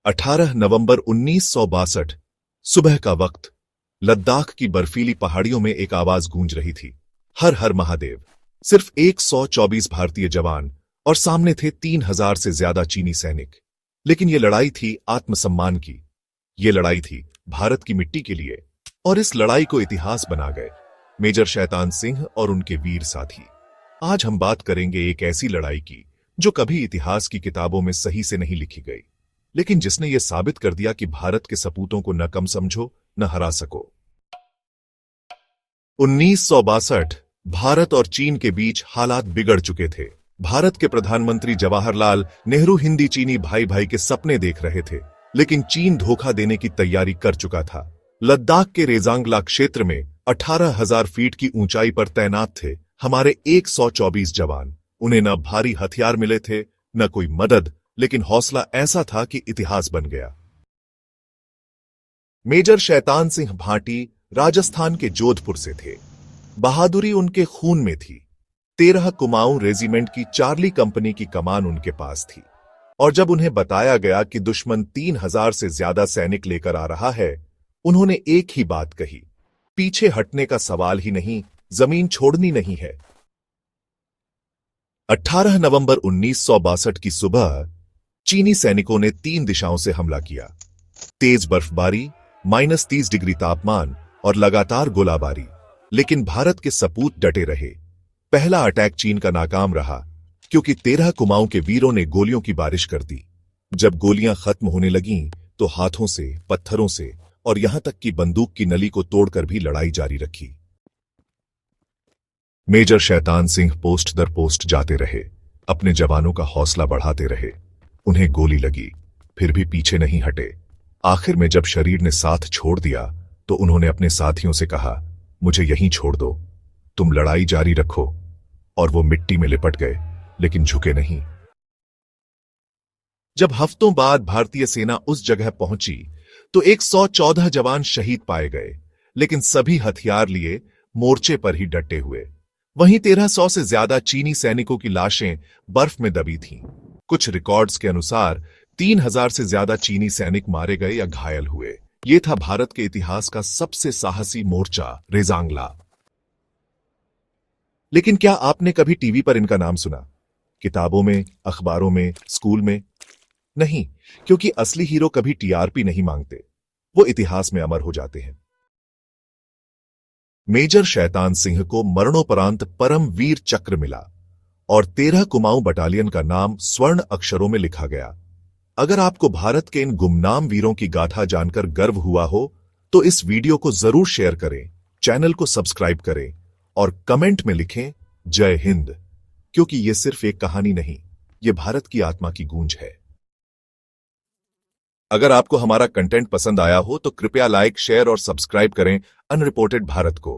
18 नवंबर 1962 सुबह का वक्त। लद्दाख की बर्फीली पहाड़ियों में एक आवाज गूंज रही थी, हर हर महादेव। सिर्फ 124 भारतीय जवान और सामने थे 3000 से ज्यादा चीनी सैनिक। लेकिन यह लड़ाई थी आत्मसम्मान की। ये लड़ाई थी भारत की मिट्टी के लिए, और इस लड़ाई को इतिहास बना गए मेजर शैतान सिंह और उनके वीर साथी। आज हम बात करेंगे एक ऐसी लड़ाई की जो कभी इतिहास की किताबों में सही से नहीं लिखी गई, लेकिन जिसने यह साबित कर दिया कि भारत के सपूतों को न कम समझो न हरा सको। 1962 भारत और चीन के बीच हालात बिगड़ चुके थे। भारत के प्रधानमंत्री जवाहरलाल नेहरू हिंदी चीनी भाई भाई के सपने देख रहे थे, लेकिन चीन धोखा देने की तैयारी कर चुका था। लद्दाख के रेजांगला क्षेत्र में 18,000 फीट की ऊंचाई पर तैनात थे हमारे 124 जवान। उन्हें न भारी हथियार मिले थे न कोई मदद, लेकिन हौसला ऐसा था कि इतिहास बन गया। मेजर शैतान सिंह भाटी राजस्थान के जोधपुर से थे। बहादुरी उनके खून में थी। 13 कुमाऊं रेजिमेंट की चार्ली कंपनी की कमान उनके पास थी, और जब उन्हें बताया गया कि दुश्मन 3000 से ज्यादा सैनिक लेकर आ रहा है, उन्होंने एक ही बात कही, पीछे हटने का सवाल ही नहीं, जमीन छोड़नी नहीं है। 18 नवंबर 1962 की सुबह चीनी सैनिकों ने 3 दिशाओं से हमला किया। तेज बर्फबारी, -30 डिग्री तापमान और लगातार गोलाबारी। लेकिन भारत के सपूत डटे रहे। पहला अटैक चीन का नाकाम रहा, क्योंकि 13 कुमाऊं के वीरों ने गोलियों की बारिश कर दी। जब गोलियां खत्म होने लगीं, तो हाथों से, पत्थरों से और यहां तक कि बंदूक की नली को तोड़कर भी लड़ाई जारी रखी। मेजर शैतान सिंह पोस्ट दर पोस्ट जाते रहे, अपने जवानों का हौसला बढ़ाते रहे। उन्हें गोली लगी, फिर भी पीछे नहीं हटे। आखिर में जब शरीर ने साथ छोड़ दिया, तो उन्होंने अपने साथियों से कहा, मुझे यहीं छोड़ दो, तुम लड़ाई जारी रखो। और वो मिट्टी में लिपट गए, लेकिन झुके नहीं। जब हफ्तों बाद भारतीय सेना उस जगह पहुंची, तो 114 जवान शहीद पाए गए, लेकिन सभी हथियार लिए मोर्चे पर ही डटे हुए। वहीं 1300 से ज्यादा चीनी सैनिकों की लाशें बर्फ में दबी थीं। कुछ रिकॉर्ड्स के अनुसार 3000 से ज्यादा चीनी सैनिक मारे गए या घायल हुए। यह था भारत के इतिहास का सबसे साहसी मोर्चा, रेजांगला। लेकिन क्या आपने कभी टीवी पर इनका नाम सुना? किताबों में, अखबारों में, स्कूल में? नहीं, क्योंकि असली हीरो कभी टीआरपी नहीं मांगते, वो इतिहास में अमर हो जाते हैं। मेजर शैतान सिंह को मरणोपरांत परम वीर चक्र मिला और 13 कुमाऊं बटालियन का नाम स्वर्ण अक्षरों में लिखा गया। अगर आपको भारत के इन गुमनाम वीरों की गाथा जानकर गर्व हुआ हो, तो इस वीडियो को जरूर शेयर करें, चैनल को सब्सक्राइब करें और कमेंट में लिखें जय हिंद, क्योंकि यह सिर्फ एक कहानी नहीं, यह भारत की आत्मा की गूंज है। अगर आपको हमारा कंटेंट पसंद आया हो तो कृपया लाइक, शेयर और सब्सक्राइब करें अनरिपोर्टेड भारत को।